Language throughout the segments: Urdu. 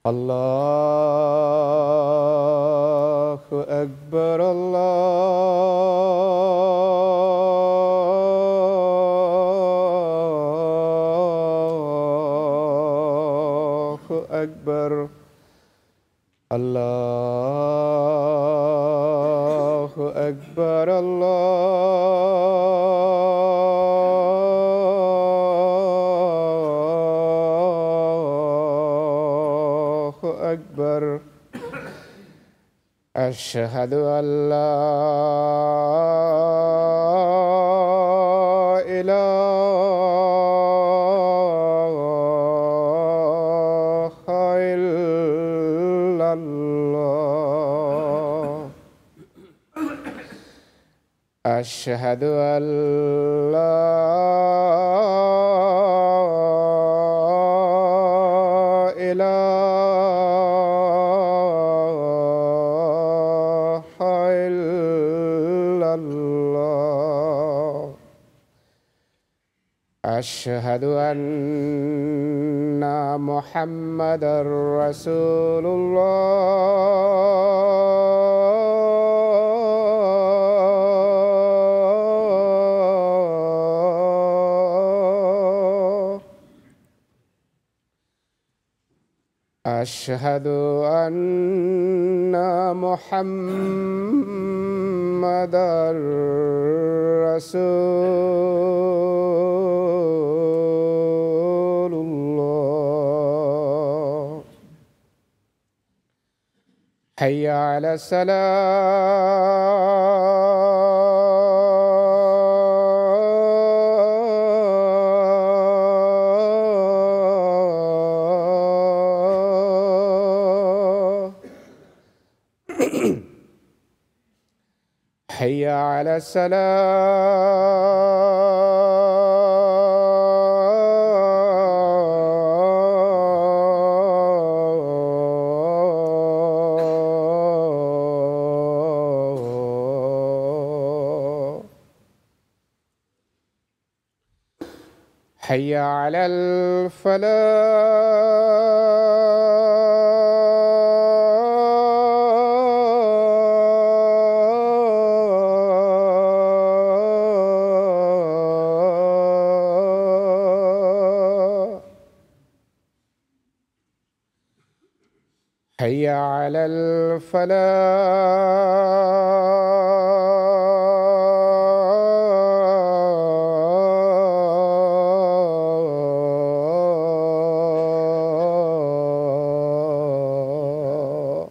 الله أكبر الله أكبر الله أكبر الله أكبر أشهد أن لا إله إلا الله أشهد أن لا إله إلا الله أشهد أن محمدا رسول الله أشهد أن محمدا رسول الله حي على الصلاة حي على الصلاة حي على الفلاح حي على الفلاح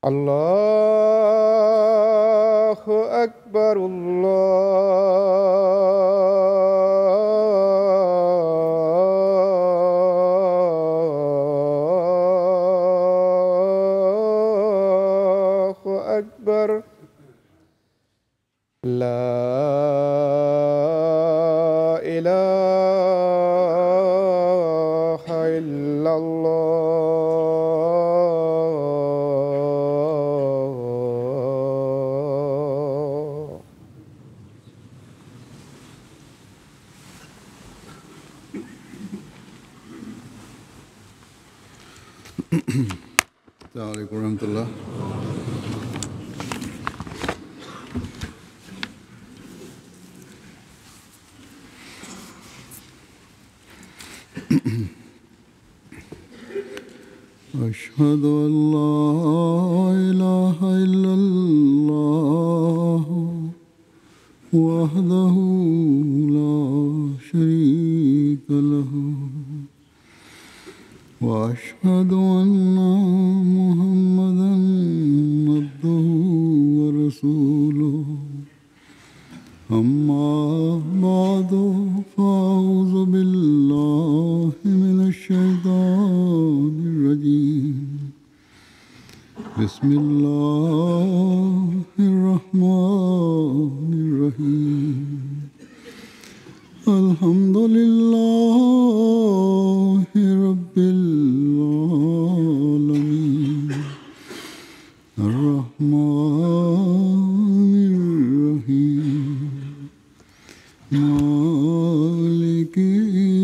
الله أكبر الله أكبر لا إله إلا الله السلام عليكم ورحمة الله. أشهد أن لا إله إلا الله وحده لا شريك له وأشهد أن محمدا عبده ورسوله أما بعد فأعوذ بالله من الشيطان الرجيم بسم الله الرحمن الرحيم الحمد لله رب العالمين الرحمن الرحيم مالك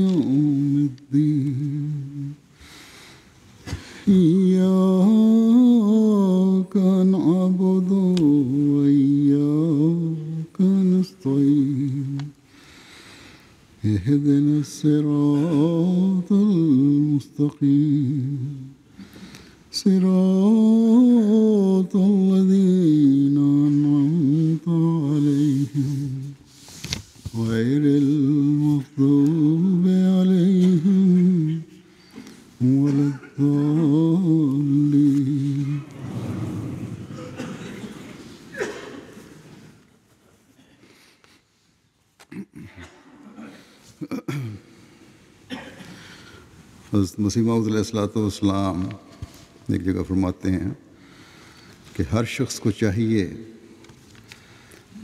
يوم الدين اهدنا الصراط المستقيم صراط الذين أنعمت عليهم غير المغضوب عليهم ولا الضالين. حضرت مسیح موعود علیہ الصلوۃ والسلام ایک جگہ فرماتے ہیں کہ ہر شخص کو چاہیے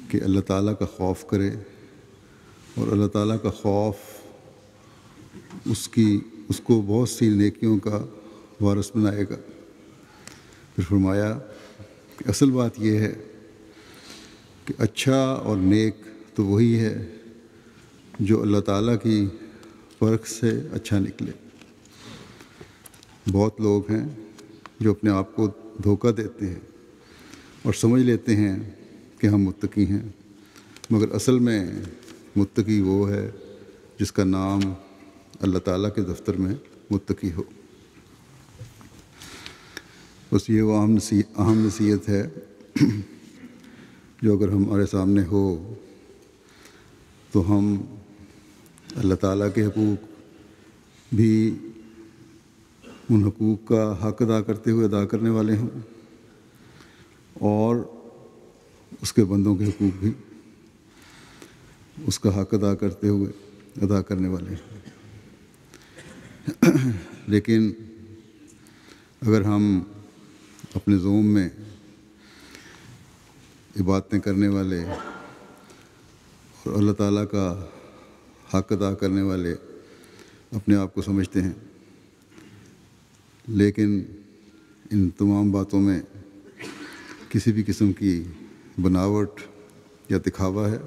کہ اللہ تعالیٰ کا خوف کرے، اور اللہ تعالیٰ کا خوف اس کو بہت سی نیکیوں کا وارث بنائے گا۔ پھر فرمایا کہ اصل بات یہ ہے کہ اچھا اور نیک تو وہی ہے جو اللہ تعالیٰ کی پرکھ سے اچھا نکلے۔ بہت لوگ ہیں جو اپنے آپ کو دھوکہ دیتے ہیں اور سمجھ لیتے ہیں کہ ہم متقی ہیں، مگر اصل میں متقی وہ ہے جس کا نام اللہ تعالیٰ کے دفتر میں متقی ہو۔ بس یہ وہ اہم نصیحت ہے جو اگر ہمارے سامنے ہو تو ہم اللہ تعالیٰ کے حقوق بھی ان حقوق کا حق ادا کرتے ہوئے ادا کرنے والے ہوں، اور اس کے بندوں کے حقوق بھی اس کا حق ادا کرتے ہوئے ادا کرنے والے ہیں۔ لیکن اگر ہم اپنے زوم میں عبادتیں کرنے والے اور اللہ تعالیٰ کا حق ادا کرنے والے اپنے آپ کو سمجھتے ہیں، لیکن ان تمام باتوں میں کسی بھی قسم کی بناوٹ یا دکھاوا ہے،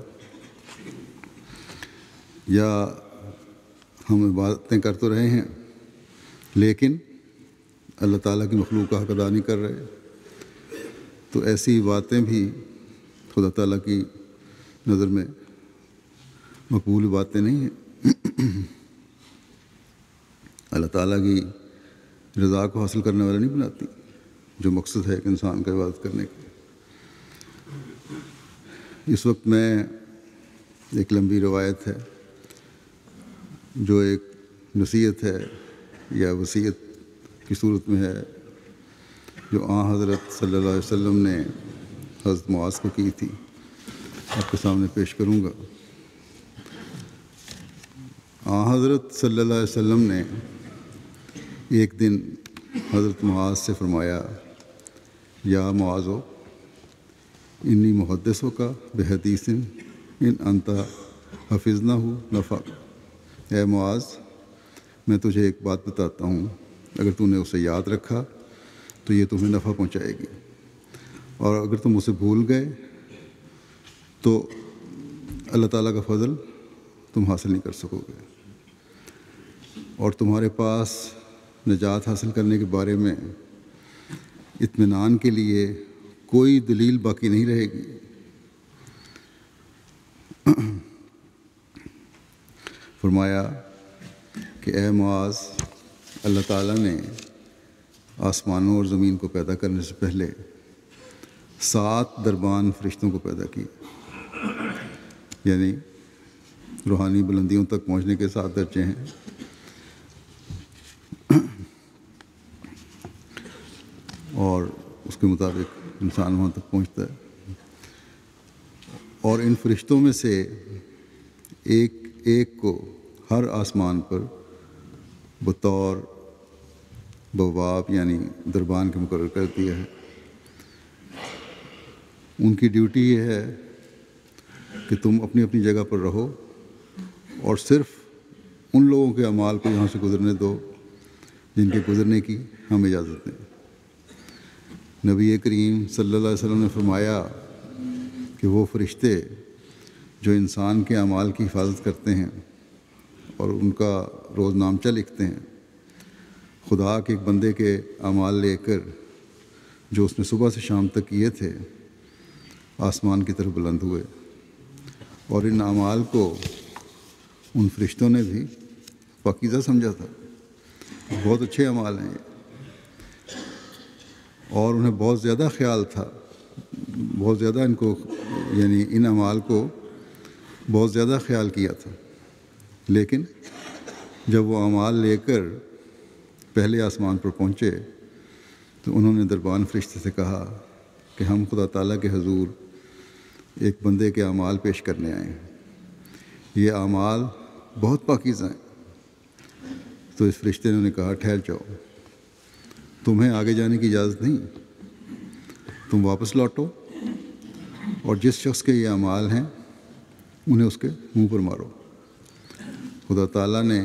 یا ہم عبادتیں کر تو رہے ہیں لیکن اللہ تعالیٰ کی مخلوق کا حق ادا نہیں کر رہے، تو ایسی باتیں بھی خدا تعالیٰ کی نظر میں مقبول باتیں نہیں ہیں۔ اللہ تعالیٰ کی رضا کو حاصل کرنے والا نہیں بناتی، جو مقصد ہے کہ انسان کا عبادت کرنے کا۔ اس وقت میں ایک لمبی روایت ہے جو ایک نصیحت ہے یا وصیت کی صورت میں ہے، جو حضرت صلی اللہ علیہ وسلم نے حضرت معاذ کو کی تھی، آپ کے سامنے پیش کروں گا۔ حضرت صلی اللہ علیہ وسلم نے ایک دن حضرت معاذ سے فرمایا، یا معاذ انی محدثوں کا بحدیث ان انت حفظنہ نفع۔ اے معاذ، میں تجھے ایک بات بتاتا ہوں، اگر تو نے اسے یاد رکھا تو یہ تمہیں نفع پہنچائے گی، اور اگر تم اسے بھول گئے تو اللہ تعالیٰ کا فضل تم حاصل نہیں کر سکو گے، اور تمہارے پاس نجات حاصل کرنے کے بارے میں اطمینان کے لیے کوئی دلیل باقی نہیں رہے گی۔ فرمایا کہ اے معاذ، اللہ تعالیٰ نے آسمانوں اور زمین کو پیدا کرنے سے پہلے 7 دربان فرشتوں کو پیدا کیا، یعنی روحانی بلندیوں تک پہنچنے کے 7 درجے ہیں۔ اور اس کے مطابق انسان وہاں تک پہنچتا ہے، اور ان فرشتوں میں سے ایک کو ہر آسمان پر بطور بواب یعنی دربان کے مقرر کر دیا ہے۔ ان کی ڈیوٹی یہ ہے کہ تم اپنی اپنی جگہ پر رہو اور صرف ان لوگوں کے اعمال کو یہاں سے گزرنے دو جن کے گزرنے کی ہم اجازت دیں۔ نبی کریم صلی اللہ علیہ وسلم نے فرمایا کہ وہ فرشتے جو انسان کے اعمال کی حفاظت کرتے ہیں اور ان کا روز نامچہ لکھتے ہیں، خدا کے ایک بندے کے اعمال لے کر جو اس نے صبح سے شام تک کیے تھے آسمان کی طرف بلند ہوئے، اور ان اعمال کو ان فرشتوں نے بھی پاکیزہ سمجھا تھا، بہت اچھے اعمال ہیں یہ، اور انہیں بہت زیادہ خیال تھا، بہت زیادہ ان کو یعنی ان اعمال کو بہت زیادہ خیال کیا تھا۔ لیکن جب وہ اعمال لے کر پہلے آسمان پر پہنچے تو انہوں نے دربان فرشتے سے کہا کہ ہم خدا تعالیٰ کے حضور ایک بندے کے اعمال پیش کرنے آئے ہیں، یہ اعمال بہت پاکیزہ ہیں۔ تو اس فرشتے نے انہیں کہا ٹھہر جاؤ، تمہیں آگے جانے کی اجازت نہیں، تم واپس لوٹو اور جس شخص کے یہ اعمال ہیں انہیں اس کے منہ پر مارو۔ خدا تعالیٰ نے،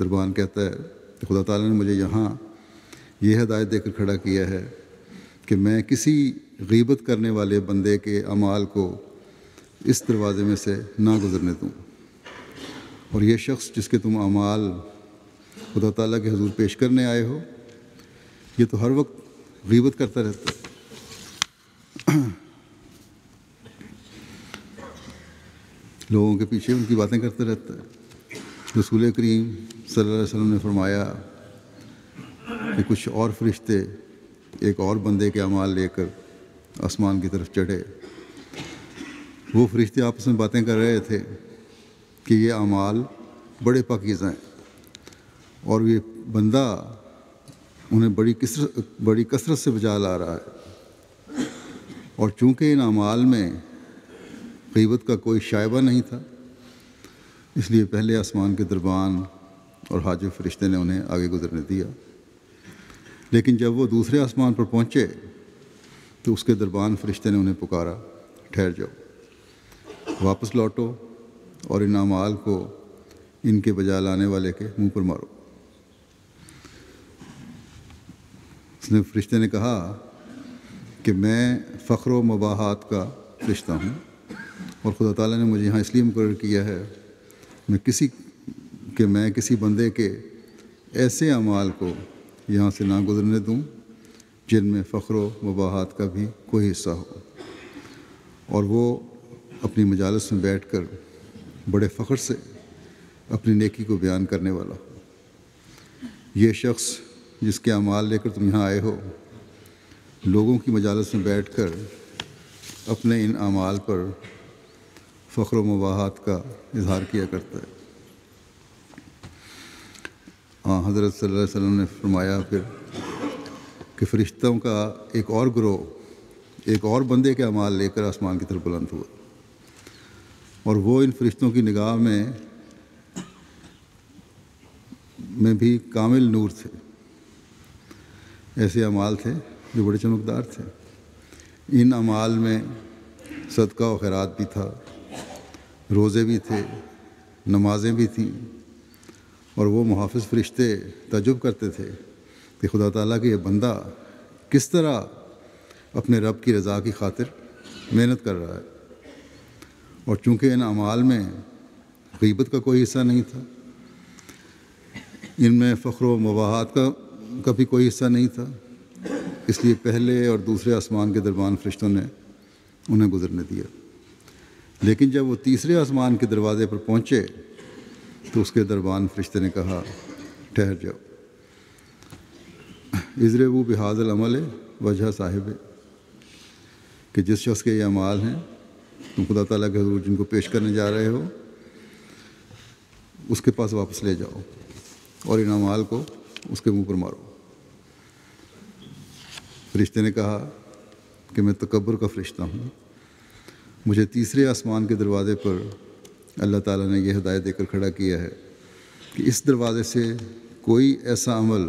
دربان کہتا ہے کہ خدا تعالیٰ نے مجھے یہاں یہ ہدایت دے کر کھڑا کیا ہے کہ میں کسی غیبت کرنے والے بندے کے اعمال کو اس دروازے میں سے نہ گزرنے دوں، اور یہ شخص جس کے تم اعمال خدا تعالیٰ کے حضور پیش کرنے آئے ہو یہ تو ہر وقت غیبت کرتا رہتا ہے، لوگوں کے پیچھے ان کی باتیں کرتا رہتا ہے۔ رسول کریم صلی اللہ علیہ وسلم نے فرمایا کہ کچھ اور فرشتے ایک اور بندے کے اعمال لے کر آسمان کی طرف چڑھے، وہ فرشتے آپس میں باتیں کر رہے تھے کہ یہ اعمال بڑے پاکیزہ ہیں اور یہ بندہ انہیں بڑی کثرت سے بجا لا رہا ہے، اور چونکہ ان اعمال میں غیبت کا کوئی شائبہ نہیں تھا اس لیے پہلے آسمان کے دربان اور حاجب فرشتے نے انہیں آگے گزرنے دیا۔ لیکن جب وہ دوسرے آسمان پر پہنچے تو اس کے دربان فرشتے نے انہیں پکارا ٹھہر جاؤ، واپس لوٹو اور ان اعمال کو ان کے بجا لانے والے کے منہ پر مارو۔ اس نے فرشتے نے کہا کہ میں فخر و مباحات کا فرشتہ ہوں اور خدا تعالیٰ نے مجھے یہاں اس لیے مقرر کیا ہے میں کسی بندے کے ایسے اعمال کو یہاں سے نہ گزرنے دوں جن میں فخر و مباحات کا بھی کوئی حصہ ہو، اور وہ اپنی مجالس میں بیٹھ کر بڑے فخر سے اپنی نیکی کو بیان کرنے والا ہو۔ یہ شخص جس کے اعمال لے کر تم یہاں آئے ہو لوگوں کی مجالس میں بیٹھ کر اپنے ان اعمال پر فخر و مباحات کا اظہار کیا کرتا ہے۔ حضرت صلی اللہ علیہ وسلم نے فرمایا پھر کہ فرشتوں کا ایک اور گروہ ایک اور بندے کے اعمال لے کر آسمان کی طرف بلند ہوا، اور وہ ان فرشتوں کی نگاہ میں بھی کامل نور تھے، ایسے اعمال تھے جو بڑے چمکدار تھے۔ ان اعمال میں صدقہ و خیرات بھی تھا، روزے بھی تھے، نمازیں بھی تھیں، اور وہ محافظ فرشتے تعجب کرتے تھے کہ خدا تعالیٰ کا یہ بندہ کس طرح اپنے رب کی رضا کی خاطر محنت کر رہا ہے، اور چونکہ ان اعمال میں غیبت کا کوئی حصہ نہیں تھا، ان میں فخر و مباحات کا بھی کوئی حصہ نہیں تھا، اس لیے پہلے اور دوسرے آسمان کے دربان فرشتوں نے انہیں گزرنے دیا۔ لیکن جب وہ تیسرے آسمان کے دروازے پر پہنچے تو اس کے دربان فرشتے نے کہا ٹھہر جاؤ، اضربوا بہذا العمل وجہ صاحب، کہ جس شخص کے یہ اعمال ہیں تم خدا تعالیٰ کے حضور جن کو پیش کرنے جا رہے ہو اس کے پاس واپس لے جاؤ اور ان اعمال کو اس کے منہ پر مارو۔ فرشتے نے کہا کہ میں تکبر کا فرشتہ ہوں، مجھے تیسرے آسمان کے دروازے پر اللہ تعالیٰ نے یہ ہدایت دے کر کھڑا کیا ہے کہ اس دروازے سے کوئی ایسا عمل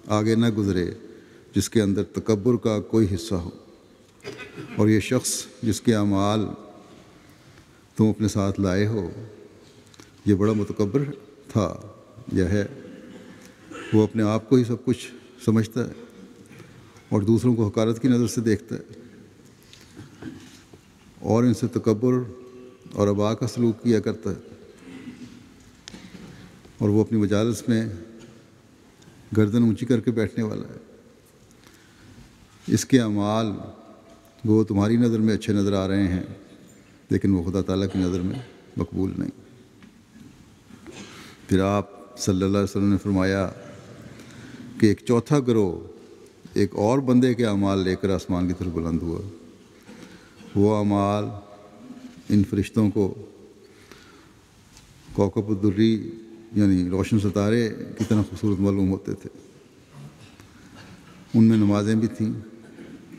آگے نہ گزرے جس کے اندر تکبر کا کوئی حصہ ہو، اور یہ شخص جس کے اعمال تم اپنے ساتھ لائے ہو یہ بڑا متکبر تھا یا ہے، وہ اپنے آپ کو ہی سب کچھ سمجھتا ہے اور دوسروں کو حقارت کی نظر سے دیکھتا ہے، اور ان سے تکبر اور ابا کا سلوک کیا کرتا ہے، اور وہ اپنی مجالس میں گردن اونچی کر کے بیٹھنے والا ہے۔ اس کے اعمال وہ تمہاری نظر میں اچھے نظر آ رہے ہیں لیکن وہ خدا تعالیٰ کی نظر میں مقبول نہیں۔ پھر آپ صلی اللہ علیہ وسلم نے فرمایا کہ ایک چوتھا گروہ ایک اور بندے کے اعمال لے کر آسمان کی طرف بلند ہوا۔ وہ اعمال ان فرشتوں کو کوكب الدری یعنی روشن ستارے کی طرح خوبصورت معلوم ہوتے تھے۔ ان میں نمازیں بھی تھیں،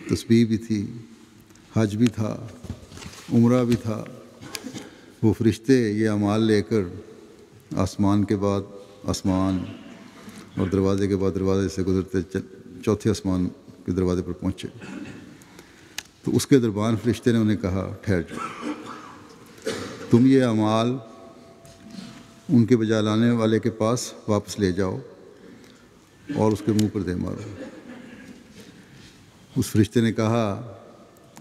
تسبیح بھی تھی، حج بھی تھا، عمرہ بھی تھا۔ وہ فرشتے یہ اعمال لے کر آسمان کے بعد آسمان اور دروازے کے بعد دروازے سے گزرتے چوتھے آسمان کے دروازے پر پہنچے تو اس کے دربان فرشتے نے انہیں کہا ٹھہر جاؤ، تم یہ اعمال ان کے بجا لانے والے کے پاس واپس لے جاؤ اور اس کے منہ پر دے مارو۔ اس فرشتے نے کہا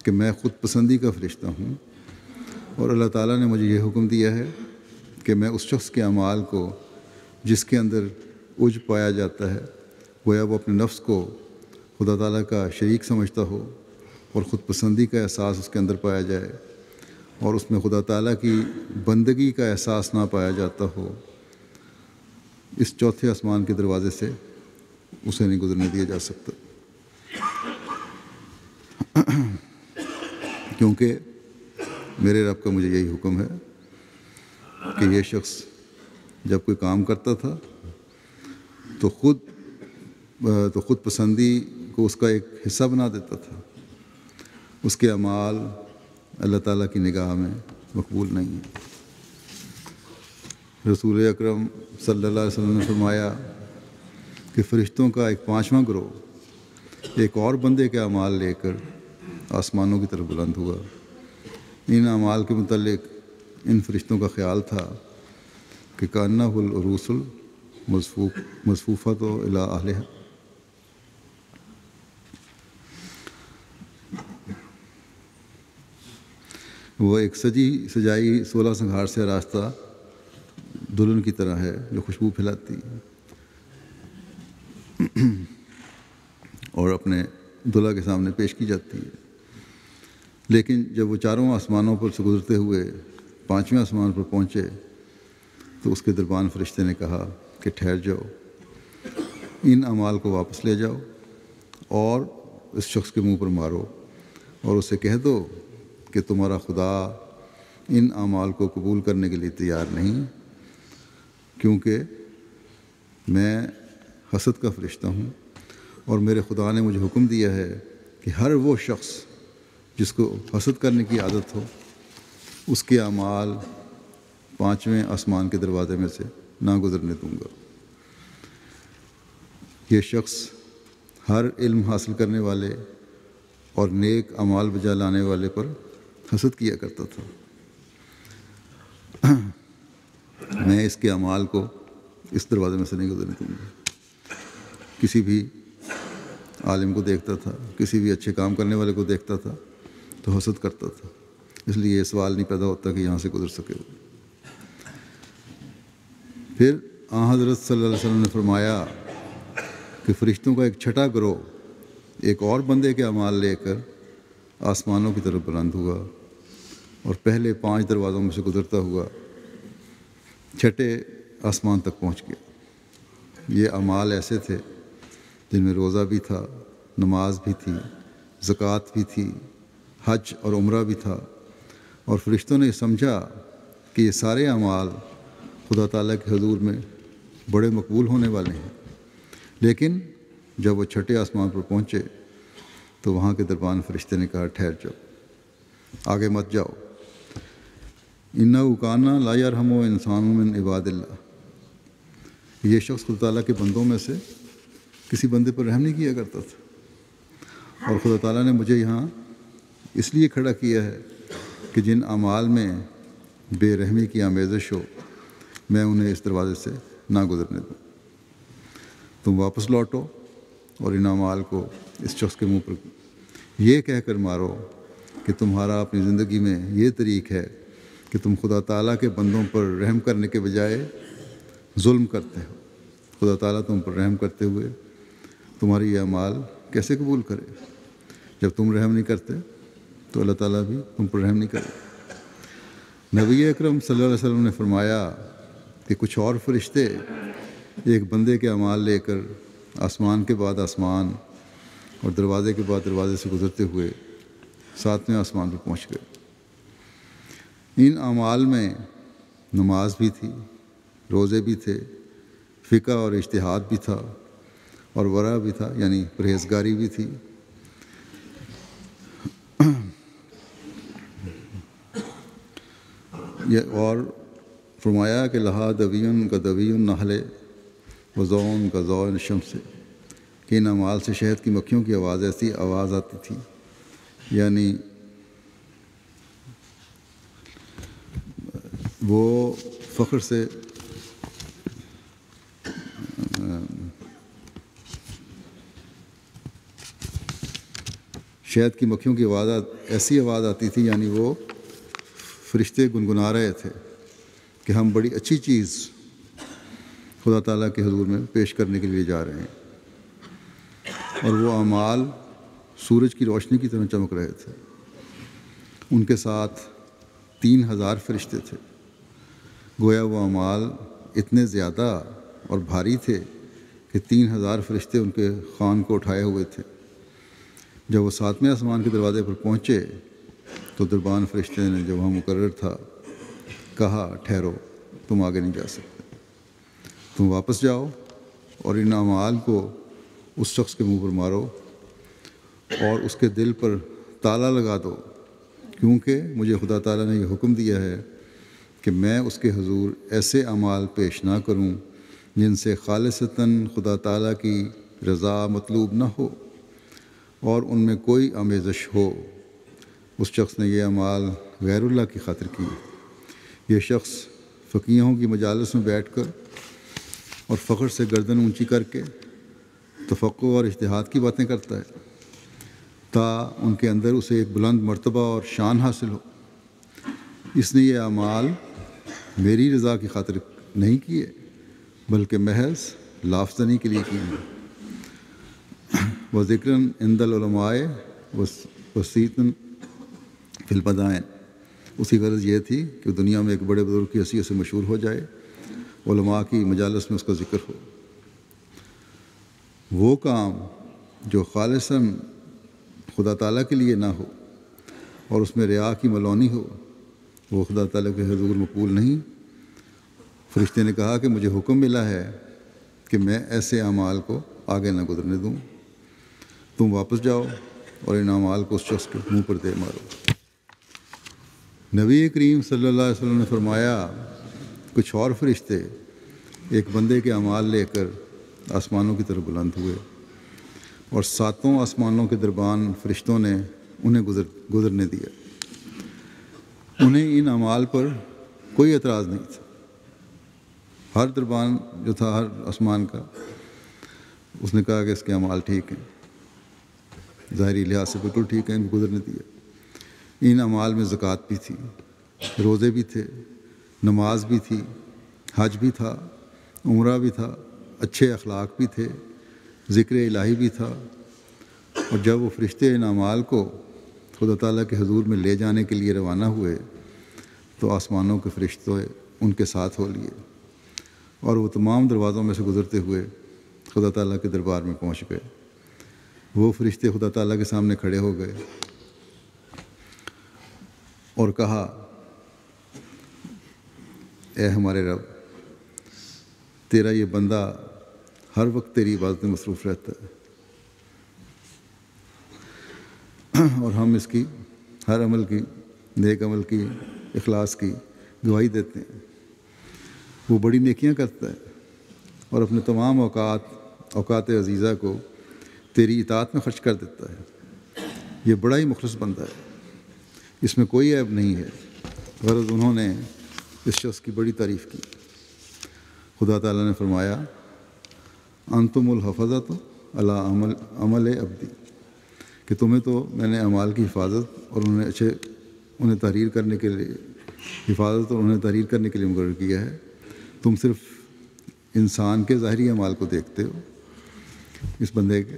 کہ میں خود پسندی کا فرشتہ ہوں اور اللہ تعالیٰ نے مجھے یہ حکم دیا ہے کہ میں اس شخص کے اعمال کو جس کے اندر عجب پایا جاتا ہے، گویا وہ اپنے نفس کو خدا تعالیٰ کا شریک سمجھتا ہو اور خود پسندی کا احساس اس کے اندر پایا جائے اور اس میں خدا تعالیٰ کی بندگی کا احساس نہ پایا جاتا ہو، اس چوتھے آسمان کے دروازے سے اسے نہیں گزرنے دیا جا سکتا، کیونکہ میرے رب کا مجھے یہی حکم ہے کہ یہ شخص جب کوئی کام کرتا تھا تو خود پسندی کو اس کا ایک حصہ بنا دیتا تھا۔ اس کے اعمال اللہ تعالیٰ کی نگاہ میں مقبول نہیں ہیں۔ رسول اکرم صلی اللہ علیہ وسلم نے فرمایا کہ فرشتوں کا ایک پانچواں گروہ ایک اور بندے کے اعمال لے کر آسمانوں کی طرف بلند ہوا۔ ان اعمال کے متعلق ان فرشتوں کا خیال تھا کہ کأنہ العروس المصفوفۃ الی اہلہا، وہ ایک سجائی 16 سنگھار سے راستہ دلہن کی طرح ہے جو خوشبو پھیلاتی اور اپنے دلہا کے سامنے پیش کی جاتی ہے۔ لیکن جب وہ چاروں آسمانوں پر سے گزرتے ہوئے پانچویں آسمان پر پہنچے تو اس کے دربان فرشتے نے کہا کہ ٹھہر جاؤ، ان اعمال کو واپس لے جاؤ اور اس شخص کے منہ پر مارو اور اسے کہہ دو کہ تمہارا خدا ان اعمال کو قبول کرنے کے لیے تیار نہیں، کیونکہ میں حسد کا فرشتہ ہوں اور میرے خدا نے مجھے حکم دیا ہے کہ ہر وہ شخص جس کو حسد کرنے کی عادت ہو اس کے اعمال پانچویں آسمان کے دروازے میں سے نہ گزرنے دوں گا۔ یہ شخص ہر علم حاصل کرنے والے اور نیک اعمال بجا لانے والے پر حسد کیا کرتا تھا۔ میں اس کے اعمال کو اس دروازے میں سے نہیں گزرنے دوں گا۔ کسی بھی عالم کو دیکھتا تھا، کسی بھی اچھے کام کرنے والے کو دیکھتا تھا تو حسد کرتا تھا، اس لیے یہ سوال نہیں پیدا ہوتا کہ یہاں سے گزر سکے۔ پھر حضرت صلی اللہ علیہ وسلم نے فرمایا کہ فرشتوں کا ایک چھٹا گروہ ایک اور بندے کے اعمال لے کر آسمانوں کی طرف بلند ہوا اور پہلے 5 دروازوں میں سے گزرتا ہوا چھٹے آسمان تک پہنچ گیا۔ یہ اعمال ایسے تھے جن میں روزہ بھی تھا، نماز بھی تھی، زکوٰۃ بھی تھی، حج اور عمرہ بھی تھا، اور فرشتوں نے سمجھا کہ یہ سارے اعمال خدا تعالیٰ کے حضور میں بڑے مقبول ہونے والے ہیں۔ لیکن جب وہ چھٹے آسمان پر پہنچے تو وہاں کے دربان فرشتے نے کہا ٹھہر جاؤ، آگے مت جاؤ، انہ کان لا یرحم انسان من عباد اللہ، یہ شخص خدا تعالیٰ کے بندوں میں سے کسی بندے پر رحم نہیں کیا کرتا تھا، اور خدا تعالیٰ نے مجھے یہاں اس لیے کھڑا کیا ہے کہ جن اعمال میں بے رحمی کی آمیزش ہو میں انہیں اس دروازے سے نہ گزرنے دوں۔ تم واپس لوٹو اور ان اعمال کو اس شخص کے منہ پر یہ کہہ کر مارو کہ تمہارا اپنی زندگی میں یہ طریق ہے کہ تم خدا تعالیٰ کے بندوں پر رحم کرنے کے بجائے ظلم کرتے ہو۔ خدا تعالیٰ تم پر رحم کرتے ہوئے تمہاری یہ اعمال کیسے قبول کرے؟ جب تم رحم نہیں کرتے تو اللہ تعالیٰ بھی تم پر رحم نہیں کرے۔ نبی اکرم صلی اللہ علیہ وسلم نے فرمایا کہ کہ کچھ اور فرشتے ایک بندے کے اعمال لے کر آسمان کے بعد آسمان اور دروازے کے بعد دروازے سے گزرتے ہوئے 7ویں آسمان پہ پہنچ گئے۔ ان اعمال میں نماز بھی تھی، روزے بھی تھے، فقہ اور اجتہاد بھی تھا، اور ورع بھی تھا، یعنی پرہیزگاری بھی تھی۔ اور فرمایا کہ لہا دویٌ کا دوی النحل و ضوءٌ کا ضوء الشمس، کہ ان اعمال سے شہد کی مکھیوں کی ایسی آواز آتی تھی، یعنی وہ فخر سے شہد کی مکھیوں کی ایسی آواز آتی تھی، یعنی وہ فرشتے گنگنا رہے تھے کہ ہم بڑی اچھی چیز خدا تعالیٰ کے حضور میں پیش کرنے کے لیے جا رہے ہیں، اور وہ اعمال سورج کی روشنی کی طرح چمک رہے تھے۔ ان کے ساتھ 3000 فرشتے تھے۔ گویا وہ اعمال اتنے زیادہ اور بھاری تھے کہ 3000 فرشتے ان کے خوان کو اٹھائے ہوئے تھے۔ جب وہ 7ویں آسمان کے دروازے پر پہنچے تو دربان فرشتے نے جو وہاں مقرر تھا کہا، ٹھہرو، تم آگے نہیں جا سکتے، تم واپس جاؤ اور ان اعمال کو اس شخص کے منہ پر مارو اور اس کے دل پر تالا لگا دو، کیونکہ مجھے خدا تعالیٰ نے یہ حکم دیا ہے کہ میں اس کے حضور ایسے اعمال پیش نہ کروں جن سے خالصتاً خدا تعالیٰ کی رضا مطلوب نہ ہو اور ان میں کوئی آمیزش ہو۔ اس شخص نے یہ اعمال غیر اللہ کی خاطر کی۔ یہ شخص فقیہوں کی مجالس میں بیٹھ کر اور فخر سے گردن اونچی کر کے تفقہ اور اجتہاد کی باتیں کرتا ہے تا ان کے اندر اسے ایک بلند مرتبہ اور شان حاصل ہو۔ اس نے یہ اعمال میری رضا کی خاطر نہیں کیے بلکہ محض لافزنی کے لیے کیے ہیں۔ وذکراً عند العلماء وصیتاً فی البدائن، اس کی غرض یہ تھی کہ دنیا میں ایک بڑے بزرگ کی حیثیت سے مشہور ہو جائے، علماء کی مجالس میں اس کا ذکر ہو۔ وہ کام جو خالصاً خدا تعالیٰ کے لیے نہ ہو اور اس میں ریا کی ملونی ہو، وہ خدا تعالیٰ کے حضور مقبول نہیں۔ فرشتے نے کہا کہ مجھے حکم ملا ہے کہ میں ایسے اعمال کو آگے نہ گزرنے دوں، تم واپس جاؤ اور ان اعمال کو اس شخص کے منہ پر دے مارو۔ نبی کریم صلی اللہ علیہ وسلم نے فرمایا، کچھ اور فرشتے ایک بندے کے اعمال لے کر آسمانوں کی طرف بلند ہوئے، اور 7 آسمانوں کے دربان فرشتوں نے انہیں گزرنے دیا۔ انہیں ان اعمال پر کوئی اعتراض نہیں تھا۔ ہر دربان جو تھا ہر آسمان کا، اس نے کہا کہ اس کے اعمال ٹھیک ہیں، ظاہری لحاظ سے بالکل ٹھیک ہے، ان کو گزرنے دیا۔ ان اعمال میں زکوٰۃ بھی تھی، روزے بھی تھے، نماز بھی تھی، حج بھی تھا، عمرہ بھی تھا، اچھے اخلاق بھی تھے، ذکر الہی بھی تھا۔ اور جب وہ فرشتے ان اعمال کو خدا تعالیٰ کے حضور میں لے جانے کے لیے روانہ ہوئے تو آسمانوں کے فرشتے ان کے ساتھ ہو لیے، اور وہ تمام دروازوں میں سے گزرتے ہوئے خدا تعالیٰ کے دربار میں پہنچ گئے۔ وہ فرشتے خدا تعالیٰ کے سامنے کھڑے ہو گئے اور کہا، اے ہمارے رب، تیرا یہ بندہ ہر وقت تیری عبادت میں مصروف رہتا ہے، اور ہم اس کی ہر عمل کی، نیک عمل کی، اخلاص کی گواہی دیتے ہیں۔ وہ بڑی نیکیاں کرتا ہے اور اپنے تمام اوقات عزیزہ کو تیری اطاعت میں خرچ کر دیتا ہے۔ یہ بڑا ہی مخلص بندہ ہے، اس میں کوئی عیب نہیں ہے۔ غرض انہوں نے اس شخص کی بڑی تعریف کی۔ خدا تعالیٰ نے فرمایا، انتم الحفظۃ علی عمل عبدی، کہ تمہیں تو میں نے اعمال کی حفاظت اور انہیں تحریر کرنے کے لیے مقرر کیا ہے۔ تم صرف انسان کے ظاہری اعمال کو دیکھتے ہو، اس بندے کے،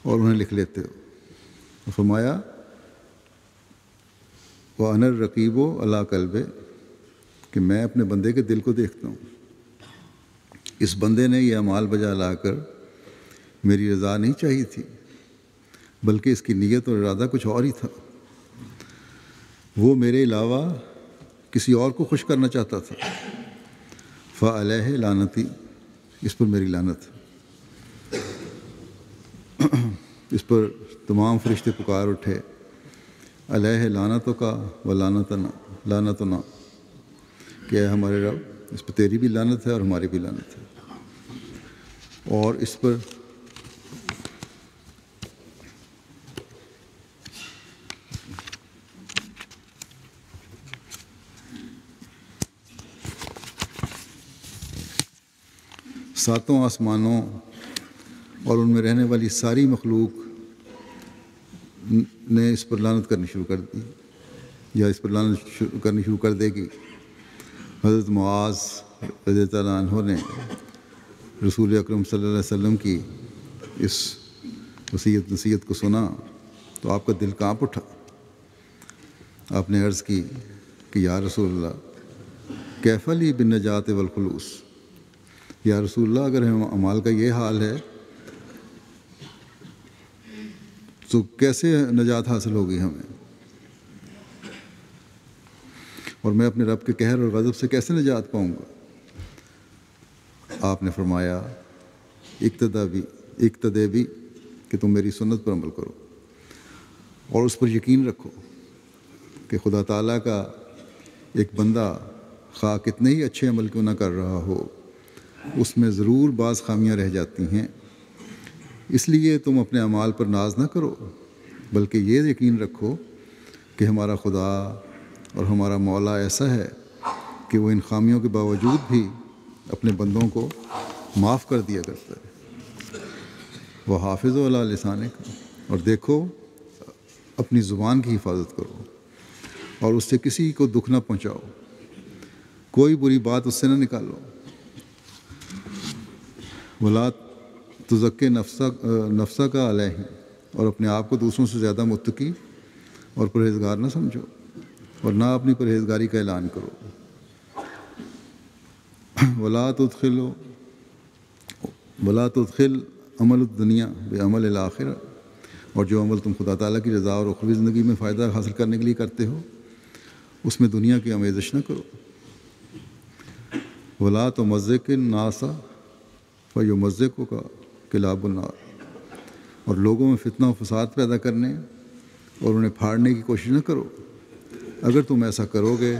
اور انہیں لکھ لیتے ہو۔ فرمایا، وَأَنَا الرَّقِيبُ عَلَىٰ قَلْبِ کہ میں اپنے بندے کے دل کو دیکھتا ہوں. اس بندے نے یہ اعمال بجا لا کر میری رضا نہیں چاہی تھی، بلکہ اس کی نیت اور ارادہ کچھ اور ہی تھا. وہ میرے علاوہ کسی اور کو خوش کرنا چاہتا تھا. فعلیہ لعنتی، اس پر میری لعنت. اس پر تمام فرشتے پکار اٹھے، علیہ لعنتوں کا و لعنتنا، کہ اے ہمارے رب، اس پر تیری بھی لعنت ہے اور ہماری بھی لعنت ہے. اور اس پر ساتوں آسمانوں اور ان میں رہنے والی ساری مخلوق نے اس پر لعنت کرنی شروع کر دی، یا اس پر لعنت کرنی شروع کر دے گی. حضرت معاذ رضی اللہ عنہ نے رسول اکرم صلی اللہ علیہ وسلم کی اس نصیحت کو سنا تو آپ کا دل کانپ اٹھا. آپ نے عرض کی کہ یا رسول اللہ، کیف لی بالنجات والخلوص. یا رسول اللہ، اگر اعمال کا یہ حال ہے تو کیسے نجات حاصل ہوگی ہمیں، اور میں اپنے رب کے قہر اور غضب سے کیسے نجات پاؤں گا؟ آپ نے فرمایا، اقتدے بھی، کہ تم میری سنت پر عمل کرو اور اس پر یقین رکھو کہ خدا تعالیٰ کا ایک بندہ خواہ کتنے ہی اچھے عمل کیوں نہ کر رہا ہو، اس میں ضرور بعض خامیاں رہ جاتی ہیں. اس لیے تم اپنے اعمال پر ناز نہ کرو، بلکہ یہ یقین رکھو کہ ہمارا خدا اور ہمارا مولا ایسا ہے کہ وہ ان خامیوں کے باوجود بھی اپنے بندوں کو معاف کر دیا کرتا ہے. وہ حافظ علی لسانک، اور دیکھو اپنی زبان کی حفاظت کرو اور اس سے کسی کو دکھ نہ پہنچاؤ، کوئی بری بات اس سے نہ نکالو. ولا تزکِ نفسہ کا علیہ، اور اپنے آپ کو دوسروں سے زیادہ متقی اور پرہیزگار نہ سمجھو، اور نہ اپنی پرہیزگاری کا اعلان کرو. ولا تدخل عمل الدنیا بعمل الآخرہ، اور جو عمل تم خدا تعالیٰ کی رضا اور اخروی زندگی میں فائدہ حاصل کرنے کے لیے کرتے ہو، اس میں دنیا کی آمیزش نہ کرو. ولا تمزق الناس فیمزقک کلاب النار، اور لوگوں میں فتنہ و فساد پیدا کرنے اور انہیں پھاڑنے کی کوشش نہ کرو. اگر تم ایسا کرو گے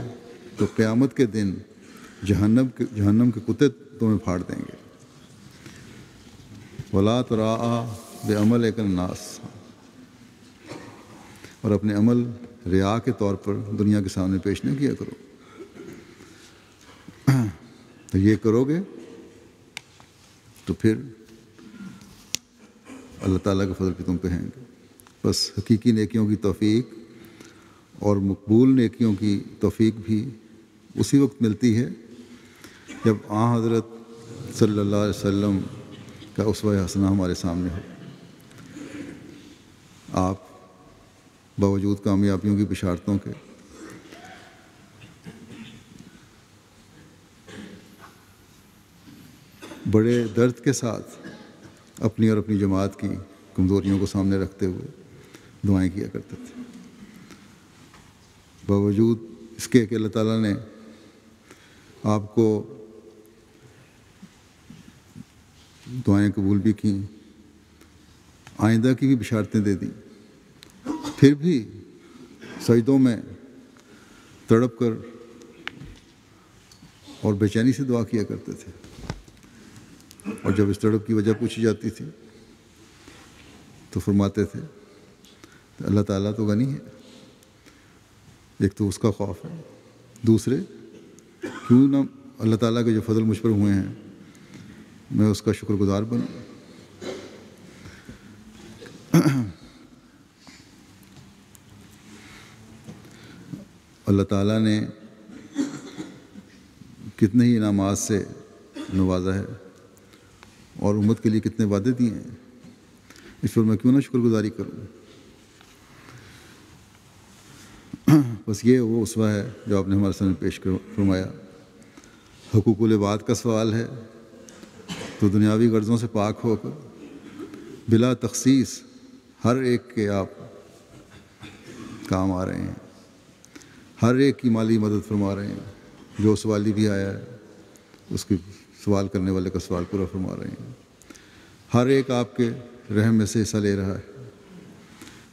تو قیامت کے دن جہنم کے کتے تمہیں پھاڑ دیں گے. ولا تراء بعملک الناس، اور اپنے عمل ریا کے طور پر دنیا کے سامنے پیش نہ کیا کرو. تو یہ کرو گے تو پھر اللہ تعالیٰ کے فضل پہ تم پہ ہیں گے. بس حقیقی نیکیوں کی توفیق اور مقبول نیکیوں کی توفیق بھی اسی وقت ملتی ہے جب آن حضرت صلی اللہ علیہ وسلم کا اسوہ حسنہ ہمارے سامنے ہو. آپ باوجود کامیابیوں کی بشارتوں کے بڑے درد کے ساتھ اپنی اور اپنی جماعت کی کمزوریوں کو سامنے رکھتے ہوئے دعائیں کیا کرتے تھے. باوجود اس کے کہ اللہ تعالیٰ نے آپ کو دعائیں قبول بھی کیں، آئندہ کی بھی بشارتیں دے دیں، پھر بھی سجدوں میں تڑپ کر اور بے چینی سے دعا کیا کرتے تھے. اور جب اس تڑپ کی وجہ پوچھی جاتی تھی تو فرماتے تھے اللہ تعالیٰ تو غنی ہے، ایک تو اس کا خوف ہے، دوسرے کیوں نہ اللہ تعالیٰ کے جو فضل مجھ پر ہوئے ہیں میں اس کا شکر گزار بنوں. اللہ تعالیٰ نے کتنے ہی انعامات سے نوازا ہے اور امت کے لیے کتنے وعدے دیے ہیں، اس پر میں کیوں نہ شکر گزاری کروں. بس یہ وہ اسوہ ہے جو آپ نے ہمارے سامنے پیش فرمایا. حقوق العباد کا سوال ہے تو دنیاوی غرضوں سے پاک ہو کر بلا تخصیص ہر ایک کے آپ کام آ رہے ہیں، ہر ایک کی مالی مدد فرما رہے ہیں، جو سوالی بھی آیا ہے اس کی سوال کرنے والے کا سوال پورا فرما رہے ہیں، ہر ایک آپ کے رحم میں سے حصہ لے رہا ہے،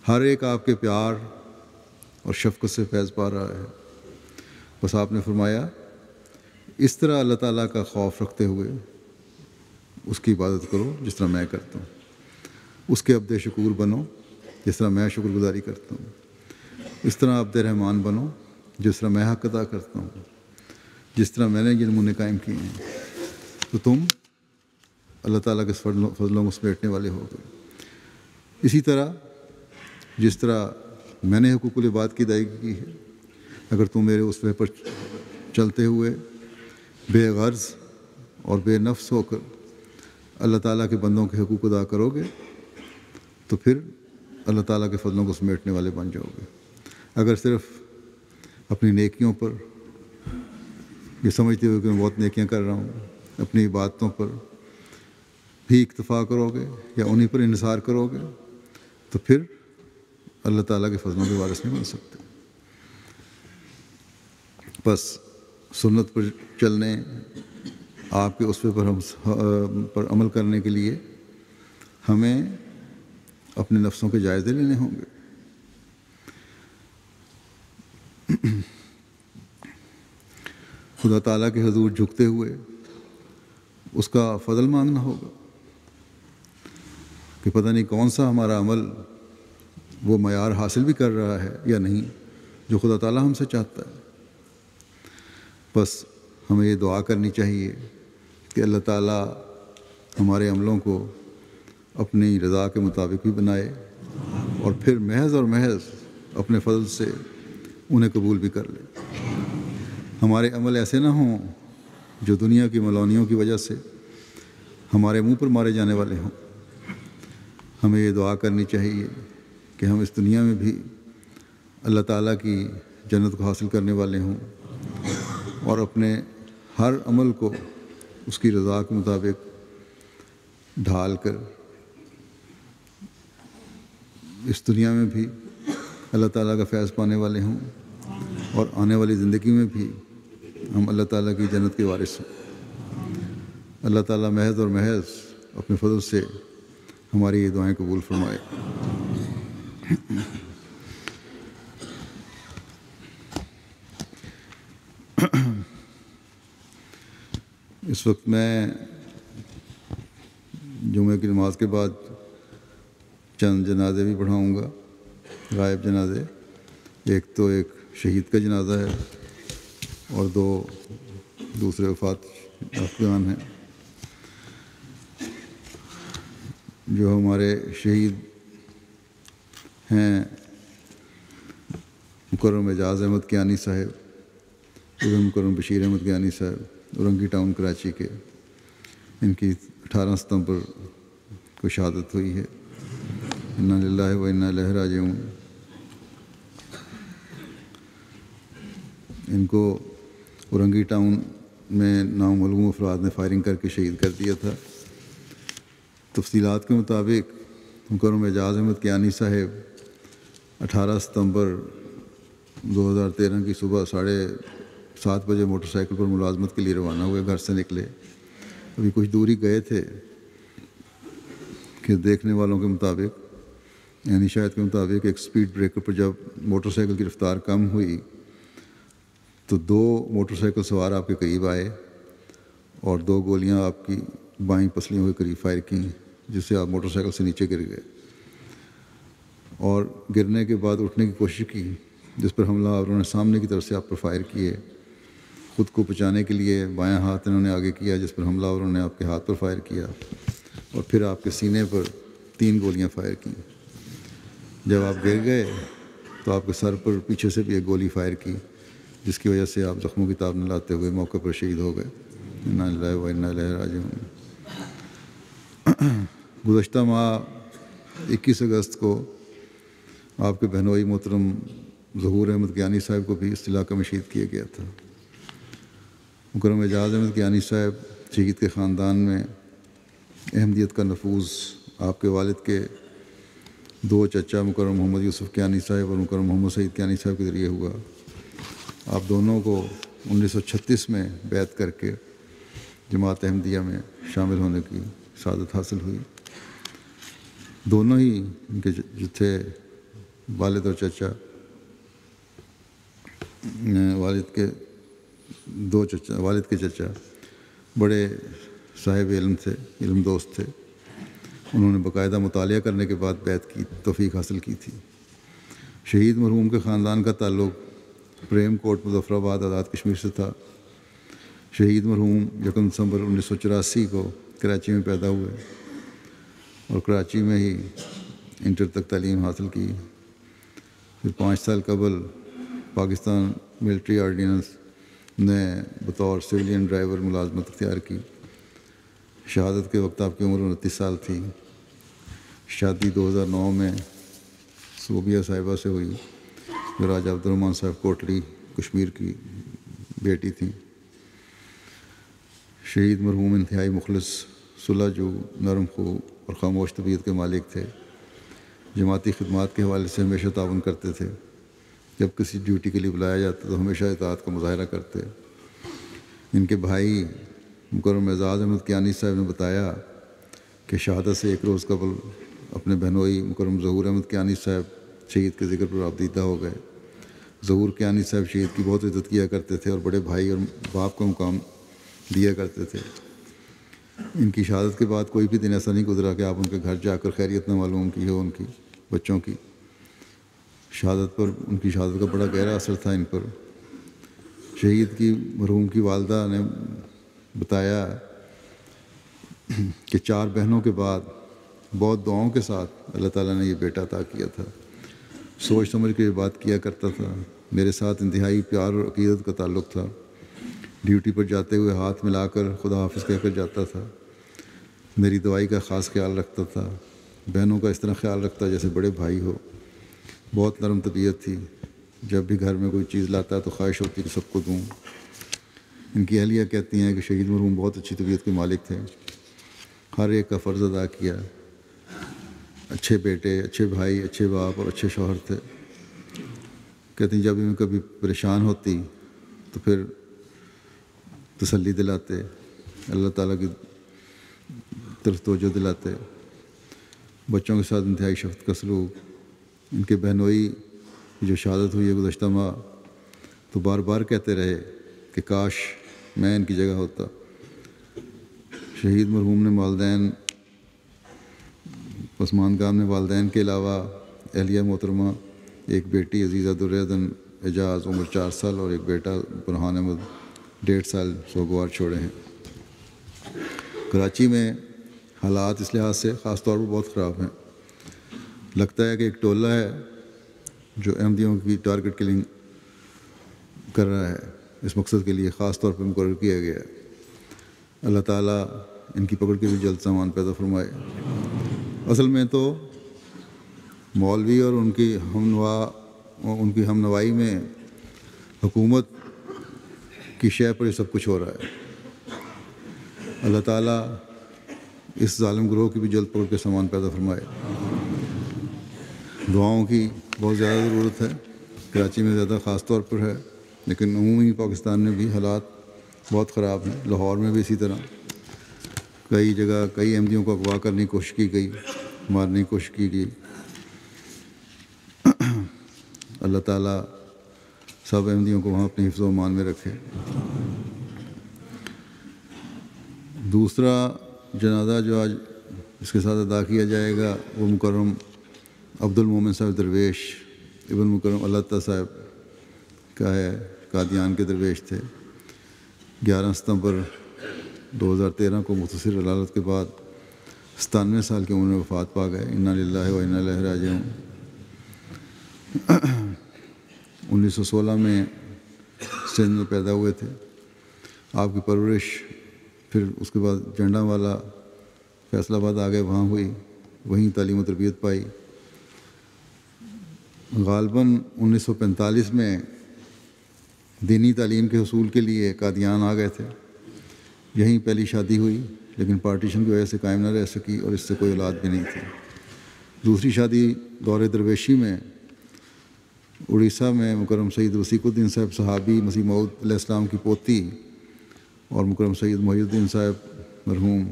ہر ایک آپ کے پیار اور شفقت سے فیض پا رہا ہے۔ بس آپ نے فرمایا اس طرح اللہ تعالیٰ کا خوف رکھتے ہوئے اس کی عبادت کرو جس طرح میں کرتا ہوں، اس کے عبد شکور بنو جس طرح میں شکر گزاری کرتا ہوں، اس طرح عبد رحمان بنو جس طرح میں حق ادا کرتا ہوں، جس طرح میں نے یہ نمونے قائم کیے ہیں، تو تم اللہ تعالیٰ کے فضلوں کو سمیٹنے والے ہو گئے۔ اسی طرح جس طرح میں نے حقوق العباد کی ادائیگی کی ہے، اگر تم میرے اسوے پر چلتے ہوئے بے غرض اور بے نفس ہو کر اللہ تعالیٰ کے بندوں کے حقوق ادا کرو گے تو پھر اللہ تعالیٰ کے فضلوں کو سمیٹنے والے بن جاؤ گے۔ اگر صرف اپنی نیکیوں پر یہ سمجھتے ہوئے کہ میں بہت نیکیاں کر رہا ہوں، اپنی عبادتوں پر بھی اکتفا کرو گے یا انہی پر انحصار کرو گے تو پھر اللہ تعالیٰ کے فضلوں کے وارث نہیں بن سکتے۔ بس سنت پر چلنے، آپ کے اسوے پر عمل کرنے کے لیے ہمیں اپنے نفسوں کے جائزے لینے ہوں گے۔ خدا تعالیٰ کے حضور جھکتے ہوئے اس کا فضل مانگنا ہوگا کہ پتہ نہیں کون سا ہمارا عمل وہ معیار حاصل بھی کر رہا ہے یا نہیں جو خدا تعالیٰ ہم سے چاہتا ہے۔ بس ہمیں یہ دعا کرنی چاہیے کہ اللہ تعالیٰ ہمارے عملوں کو اپنی رضا کے مطابق بھی بنائے اور پھر محض اور محض اپنے فضل سے انہیں قبول بھی کر لے۔ ہمارے عمل ایسے نہ ہوں جو دنیا کی ملونیوں کی وجہ سے ہمارے منہ پر مارے جانے والے ہوں۔ ہمیں یہ دعا کرنی چاہیے کہ ہم اس دنیا میں بھی اللہ تعالیٰ کی جنت کو حاصل کرنے والے ہوں اور اپنے ہر عمل کو اس کی رضا کے مطابق ڈھال کر اس دنیا میں بھی اللہ تعالیٰ کا فیض پانے والے ہوں اور آنے والی زندگی میں بھی ہم اللہ تعالیٰ کی جنت کے وارث ہوں۔ اللہ تعالیٰ محض اور محض اپنے فضل سے ہماری یہ دعائیں قبول فرمائے۔ اس وقت میں جمعہ کی نماز کے بعد چند جنازے بھی پڑھاؤں گا، غائب جنازے۔ ایک تو ایک شہید کا جنازہ ہے اور دو دوسرے وفات افغان ہیں۔ جو ہمارے شہید ہیں مکرم اعجاز احمد کیانی صاحب، ادھر مکرم بشیر احمد کیانی صاحب اورنگی ٹاؤن کراچی کے، ان کی 18 ستمبر کو شہادت ہوئی ہے۔ انا للہ و انا الیہ راجعون۔ ان کو اورنگی ٹاؤن میں نامعلوم افراد نے فائرنگ کر کے شہید کر دیا تھا۔ تفصیلات کے مطابق مکرم اعجاز احمد کیانی صاحب 18 ستمبر 2013 کی صبح 7:30 بجے موٹر سائیکل پر ملازمت کے لیے روانہ ہوئے، گھر سے نکلے۔ ابھی کچھ دوری گئے تھے کہ دیکھنے والوں کے مطابق، یعنی شاید کے مطابق، ایک سپیڈ بریکر پر جب موٹر سائیکل کی رفتار کم ہوئی تو 2 موٹر سائیکل سوار آپ کے قریب آئے اور 2 گولیاں آپ کی بائیں پسلیوں کے قریب فائر کیں، جس سے آپ موٹر سائیکل سے نیچے گر گئے اور گرنے کے بعد اٹھنے کی کوشش کی، جس پر حملہ آوروں نے سامنے کی طرف سے آپ پر فائر کیے۔ خود کو بچانے کے لیے بایاں ہاتھ انہوں نے آگے کیا، جس پر حملہ آوروں نے آپ کے ہاتھ پر فائر کیا اور پھر آپ کے سینے پر 3 گولیاں فائر کیں۔ جب آپ گر گئے تو آپ کے سر پر پیچھے سے بھی 1 گولی فائر کی، جس کی وجہ سے آپ زخموں کی تاب نہ لاتے ہوئے موقع پر شہید ہو گئے۔ انا للہ و انا الیہ راجعون۔ گزشتہ ماہ 21 اگست کو آپ کے بہنوئی محترم ظہور احمد کیانی صاحب کو بھی اس علاقے میں شہید کیا گیا تھا۔ مکرم اعجاز احمد کیانی صاحب شہید کے خاندان میں احمدیت کا نفوذ آپ کے والد کے دو چچا مکرم محمد یوسف کیانی صاحب اور مکرم محمد سعید کیانی صاحب کے ذریعے ہوا۔ آپ دونوں کو 1936 میں بیعت کر کے جماعت احمدیہ میں شامل ہونے کی سعادت حاصل ہوئی۔ دونوں ہی ان کے جو تھے والد اور چچا، والد کے چچا بڑے صاحب علم تھے، علم دوست تھے۔ انہوں نے باقاعدہ مطالعہ کرنے کے بعد بیعت کی توفیق حاصل کی تھی۔ شہید مرحوم کے خاندان کا تعلق پریم کوٹ مظفر آباد آزاد کشمیر سے تھا۔ شہید مرحوم 1 دسمبر 1984 کو کراچی میں پیدا ہوئے اور کراچی میں ہی انٹر تک تعلیم حاصل کی۔ پھر 5 سال قبل پاکستان ملٹری آرڈیننس نے بطور سویلین ڈرائیور ملازمت اختیار کی۔ شہادت کے وقت آپ کی عمر 29 سال تھی۔ شادی 2009 میں صوبیہ صاحبہ سے ہوئی جو راجہ عبدالرحمٰن صاحب کوٹلی کشمیر کی بیٹی تھیں۔ شہید مرحوم انتہائی مخلص، صلح جو، نرم خو اور خاموش طبیعت کے مالک تھے۔ جماعتی خدمات کے حوالے سے ہمیشہ تعاون کرتے تھے۔ جب کسی ڈیوٹی کے لیے بلایا جاتا تو ہمیشہ اطاعت کا مظاہرہ کرتے۔ ان کے بھائی مکرم اعجاز احمد کیانی صاحب نے بتایا کہ شہادت سے 1 روز قبل اپنے بہنوئی مکرم ظہور احمد کیانی صاحب شہید کے ذکر پر آبدیدہ ہو گئے۔ ظہور کیانی صاحب شہید کی بہت عزت کیا کرتے تھے اور بڑے بھائی اور باپ کا مقام دیا کرتے تھے۔ ان کی شہادت کے بعد کوئی بھی دن ایسا نہیں گزرا کہ آپ ان کے گھر جا کر خیریت نہ معلوم کی ہو ان کی بچوں کی۔ شہادت پر ان کی شہادت کا بڑا گہرا اثر تھا ان پر۔ شہید کی مرحوم کی والدہ نے بتایا کہ 4 بہنوں کے بعد بہت دعاؤں کے ساتھ اللہ تعالیٰ نے یہ بیٹا عطا کیا تھا۔ سوچ سمجھ کے یہ بات کیا کرتا تھا۔ میرے ساتھ انتہائی پیار اور عقیدت کا تعلق تھا۔ ڈیوٹی پر جاتے ہوئے ہاتھ ملا کر خدا حافظ کہہ کر جاتا تھا۔ میری دوائی کا خاص خیال رکھتا تھا۔ بہنوں کا اس طرح خیال رکھتا جیسے بڑے بھائی ہو۔ بہت نرم طبیعت تھی۔ جب بھی گھر میں کوئی چیز لاتا تو خواہش ہوتی کہ سب کو دوں۔ ان کی اہلیہ کہتی ہیں کہ شہید مرحوم بہت اچھی طبیعت کے مالک تھے۔ ہر ایک کا فرض ادا کیا۔ اچھے بیٹے، اچھے بھائی، اچھے باپ اور اچھے شوہر تھے۔ کہتی ہیں جب بھی میں کبھی پریشان ہوتی تو پھر تسلی دلاتے، اللہ تعالیٰ کی طرف توجہ دلاتے۔ بچوں کے ساتھ انتہائی شفقت کا سلوک۔ ان کے بہنوئی کی جو شہادت ہوئی ہے گزشتہ ماہ، تو بار بار کہتے رہے کہ کاش میں ان کی جگہ ہوتا۔ شہید مرحوم نے والدین پسماندگان میں والدین کے علاوہ اہلیہ محترمہ، ایک بیٹی عزیزہ دریدن اعجاز عمر 4 سال اور ایک بیٹا برہان احمد 1.5 سال سوگوار چھوڑے ہیں۔ کراچی میں حالات اس لحاظ سے خاص طور پر بہت خراب ہیں۔ لگتا ہے کہ ایک ٹولہ ہے جو احمدیوں کی ٹارگٹ کلنگ کر رہا ہے۔ اس مقصد کے لیے خاص طور پر مقرر کیا گیا ہے۔ اللہ تعالیٰ ان کی پکڑ کے بھی جلد سامان پیدا فرمائے۔ اصل میں تو مولوی اور ان کی ہم نوائی میں حکومت کی شے پر یہ سب کچھ ہو رہا ہے۔ اللہ تعالیٰ اس ظالم گروہ کی بھی جلد پکڑ کے سامان پیدا فرمائے۔ دعاؤں کی بہت زیادہ ضرورت ہے۔ کراچی میں زیادہ خاص طور پر ہے، لیکن عمومی پاکستان میں بھی حالات بہت خراب ہیں۔ لاہور میں بھی اسی طرح کئی جگہ کئی احمدیوں کو اغوا کرنے کی کوشش کی گئی، مارنے کی کوشش کی گئی۔ اللہ تعالیٰ سب احمدیوں کو وہاں اپنی حفظ و امان میں رکھے۔ دوسرا جنازہ جو آج اس کے ساتھ ادا کیا جائے گا وہ مکرم عبد المومن صاحب درویش ابن مکرم اللہ صاحب کا ہے۔ قادیان کے درویش تھے۔ 11 ستمبر 2013 کو مختصر علالت کے بعد 97 سال کی عمر میں وفات پا گئے۔ انا للہ و انا الیہ راجعون۔ 1916 میں سندھ میں پیدا ہوئے تھے۔ آپ کی پرورش پھر اس کے بعد جنڈا والا فیصل آباد آ گئے، وہاں ہوئی، وہیں تعلیم و تربیت پائی۔ غالباً 1945 میں دینی تعلیم کے حصول کے لیے قادیان آ گئے تھے۔ یہیں پہلی شادی ہوئی، لیکن پارٹیشن کی وجہ سے قائم نہ رہ سکی اور اس سے کوئی اولاد بھی نہیں تھی۔ دوسری شادی دور درویشی میں اڑیسہ میں مکرم سید وسیق الدین صاحب صحابی مسیح موعود علیہ السلام کی پوتی اور مکرم سید محی الدین صاحب مرحوم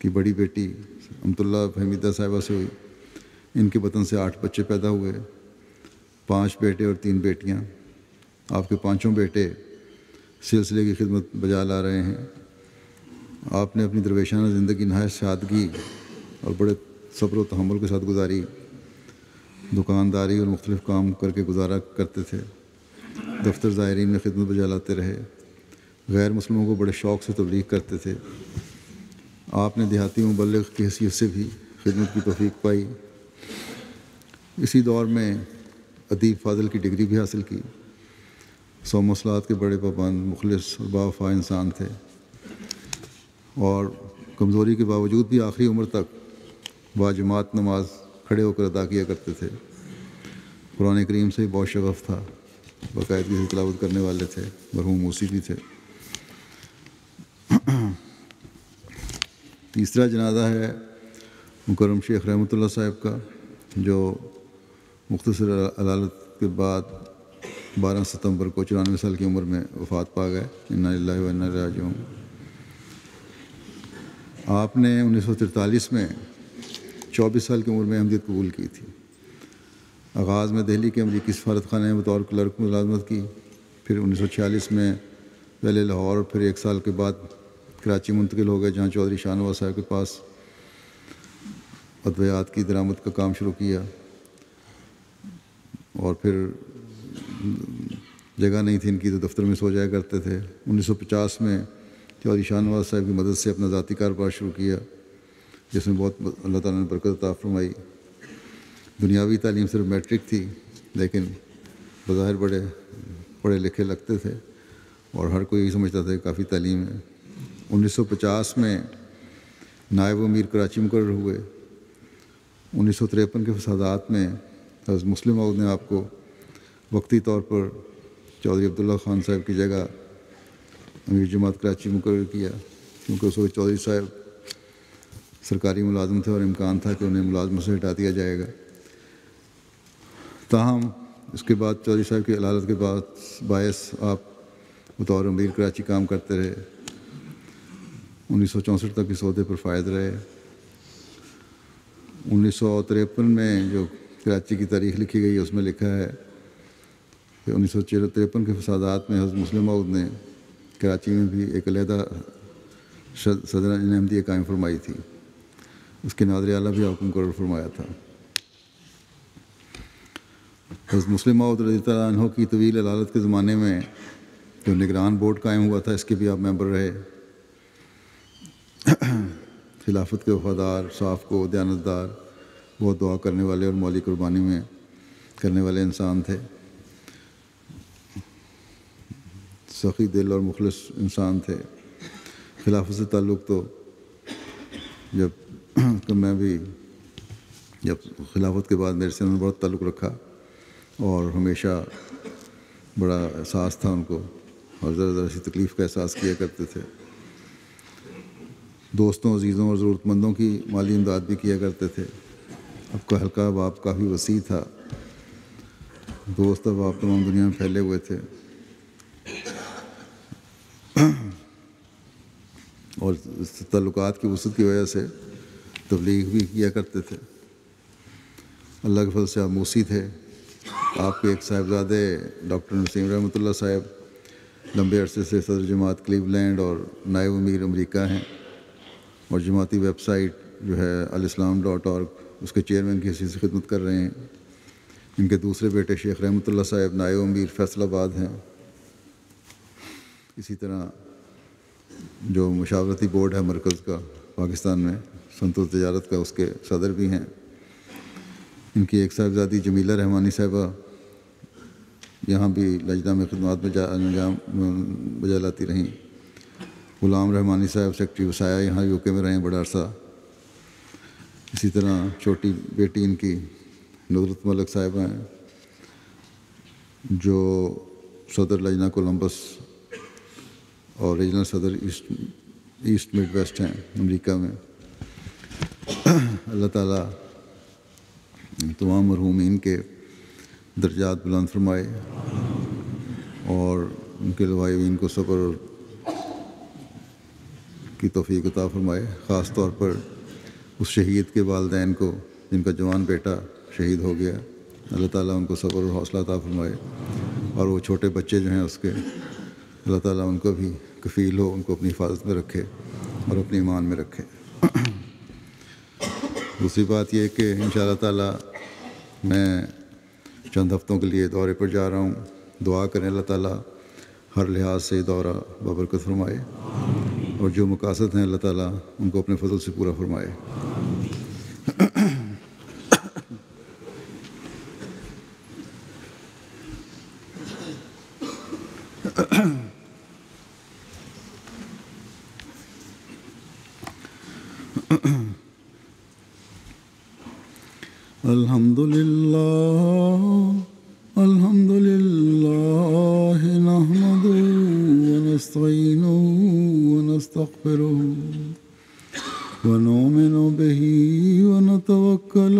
کی بڑی بیٹی امت اللہ حمیدہ صاحبہ سے ہوئی۔ ان کے وطن سے 8 بچے پیدا ہوئے، 5 بیٹے اور 3 بیٹیاں۔ آپ کے 5 بیٹے سلسلے کی خدمت بجا لا رہے ہیں۔ آپ نے اپنی درویشانہ زندگی نہایت سادگی اور بڑے صبر و تحمل کے ساتھ گزاری۔ دکانداری اور مختلف کام کر کے گزارا کرتے تھے۔ دفتر زائرین میں خدمت بجا لاتے رہے۔ غیر مسلموں کو بڑے شوق سے تبلیغ کرتے تھے۔ آپ نے دیہاتی مبلغ کی حیثیت سے بھی خدمت کی توفیق پائی۔ اسی دور میں ادیب فاضل کی ڈگری بھی حاصل کی۔ صوم و صلوات کے بڑے پابند، مخلص اور باوفا انسان تھے، اور کمزوری کے باوجود بھی آخری عمر تک باجماعت نماز کھڑے ہو کر ادا کیا کرتے تھے۔ قرآن کریم سے بہت شغف تھا، باقاعدگی سے تلاوت کرنے والے تھے، مرحوم موسیقی تھے۔ تیسرا جنازہ ہے مکرم شیخ رحمۃ اللہ صاحب کا، جو مختصر علالت کے بعد 12 ستمبر کو 94 سال کی عمر میں وفات پا گئے۔ انا للہ و انا الیہ راجعون۔ آپ نے 1943 میں 24 سال کی عمر میں احمدیت قبول کی تھی۔ آغاز میں دہلی کے امریکی سفارت خانے میں بطور کلرک ملازمت کی، پھر 1946 میں پہلے لاہور اور پھر 1 سال کے بعد کراچی منتقل ہو گئے، جہاں چودھری شاہ نواز صاحب کے پاس ادویات کی درآمد کا کام شروع کیا، اور پھر جگہ نہیں تھی ان کی تو دفتر میں سو جایا کرتے تھے۔ 1950 میں چودھری شاہ نواز صاحب کی مدد سے اپنا ذاتی کاروبار شروع کیا، جس میں بہت اللہ تعالیٰ نے برکت عطا فرمائی۔ دنیاوی تعلیم صرف میٹرک تھی، لیکن بظاہر بڑے پڑھے لکھے لگتے تھے اور ہر کوئی یہی سمجھتا تھا کہ کافی تعلیم ہے۔ 1950 میں نائب امیر کراچی مقرر ہوئے۔ 1953 کے فسادات میں حضرت مسلم موعود نے آپ کو وقتی طور پر چودھری عبداللہ خان صاحب کی جگہ امیر جماعت کراچی مقرر کیا، کیونکہ اس وقت چودھری صاحب سرکاری ملازم تھے اور امکان تھا کہ انہیں ملازمت سے ہٹا دیا جائے گا۔ تاہم اس کے بعد چودھری صاحب کی علالت کے بعد باعث آپ بطور امیر کراچی کام کرتے رہے۔ 1964 تک اس عہدے پر فائز رہے۔ 1953 میں جو کراچی کی تاریخ لکھی گئی ہے اس میں لکھا ہے کہ 1953 کے فسادات میں حضرت مسلم موعود نے کراچی میں بھی ایک علیحدہ صدر احمدیہ قائم فرمائی تھی۔ اس کے ناظر اعلیٰ بھی آپ کو مقرر فرمایا تھا۔ حضرت مسلم موعود رضی اللہ عنہ کی طویل علالت کے زمانے میں جو نگران بورڈ قائم ہوا تھا، اس کے بھی آپ ممبر رہے۔ خلافت کے وفادار، صاف کو، دیانتدار، بہت دعا کرنے والے اور مولی قربانی میں کرنے والے انسان تھے۔ سخی دل اور مخلص انسان تھے۔ خلافت سے تعلق تو میں بھی جب خلافت کے بعد میرے سے انہوں نے بہت تعلق رکھا اور ہمیشہ بڑا احساس تھا ان کو، اور ذرا ذرا سی تکلیف کا احساس کیا کرتے تھے۔ دوستوں، عزیزوں اور ضرورت مندوں کی مالی امداد بھی کیا کرتے تھے۔ اب کا حلقہ احباب کافی وسیع تھا، دوست احباب تمام دنیا میں پھیلے ہوئے تھے، اور تعلقات کی وسعت کی وجہ سے تبلیغ بھی کیا کرتے تھے۔ اللہ کے فضل سے آپ موسی تھے۔ آپ کے ایک صاحبزادے ڈاکٹر نسیم رحمۃ اللہ صاحب لمبے عرصے سے صدر جماعت کلیولینڈ اور نائب امیر امریکہ ہیں، اور جماعتی ویب سائٹ جو ہے الاسلام.org اس کے چیئرمین کی حیثیت سے خدمت کر رہے ہیں۔ ان کے دوسرے بیٹے شیخ رحمۃ اللہ صاحب نائب امیر فیصل آباد ہیں۔ اسی طرح جو مشاورتی بورڈ ہے مرکز کا پاکستان میں صنعت و تجارت کا، اس کے صدر بھی ہیں۔ ان کی ایک صاحبزادی جمیلہ رحمانی صاحبہ یہاں بھی لجنہ میں خدمات بجا لاتی رہیں۔ غلام رحمانی صاحب سیکٹری وسایا یہاں UK میں رہیں بڑا عرصہ۔ اسی طرح چھوٹی بیٹی ان کی ندرت ملک صاحبہ ہیں، جو صدر لجنہ کولمبس اور ریجنل صدر ایسٹ مڈ ویسٹ ہیں امریکہ میں. اللہ تعالیٰ تمام مرحومین کے درجات بلند فرمائے اور ان کے لوائبین کو صبر کی توفیق عطا فرمائے. خاص طور پر اس شہید کے والدین کو جن کا جوان بیٹا شہید ہو گیا، اللہ تعالیٰ ان کو صبر اور حوصلہ عطا فرمائے. اور وہ چھوٹے بچے جو ہیں اس کے، اللہ تعالیٰ ان کو بھی کفیل ہو، ان کو اپنی حفاظت میں رکھے اور اپنے ایمان میں رکھے. دوسری بات یہ کہ انشاءاللہ تعالیٰ میں چند ہفتوں کے لیے دورے پر جا رہا ہوں. دعا کریں اللہ تعالیٰ ہر لحاظ سے دورہ بابرکت فرمائے اور جو مقاصد ہیں اللہ تعالیٰ ان کو اپنے فضل سے پورا فرمائے. الحمد للہ نحمده ونستعینه ونستغفره ونؤمن به ونتوکل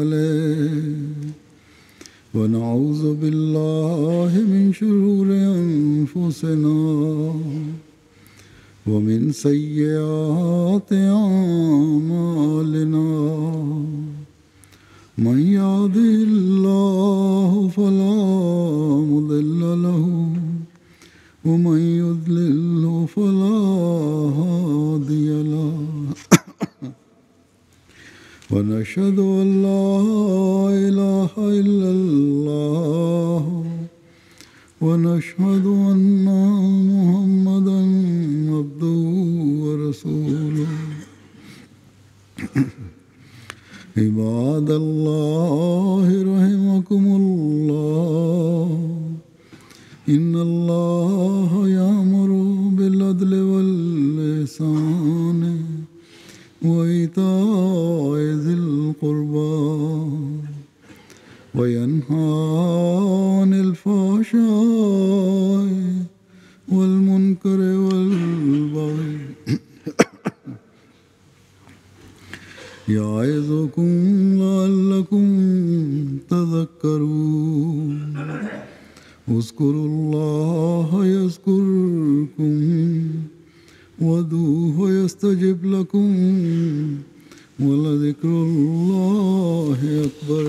علیہ ونعوذ باللہ من شرور انفسنا ومن سیئات اعمالنا من يهده الله فلا مضل له ومن يضلل فلا هادي له ونشهد أن لا إله إلا الله ونشهد أن محمدا عبده ورسوله. عباد اللہ رحمکم اللہ ان اللہ یأمر بالعدل والإحسان وإیتاء ذی القربى وینہی عن الفحشاء والمنکر والبغی یعظکم لعلکم تذکرون. اذکروا اللہ یذکرکم وادعوہ یستجب لکم ولذکر اللہ اکبر.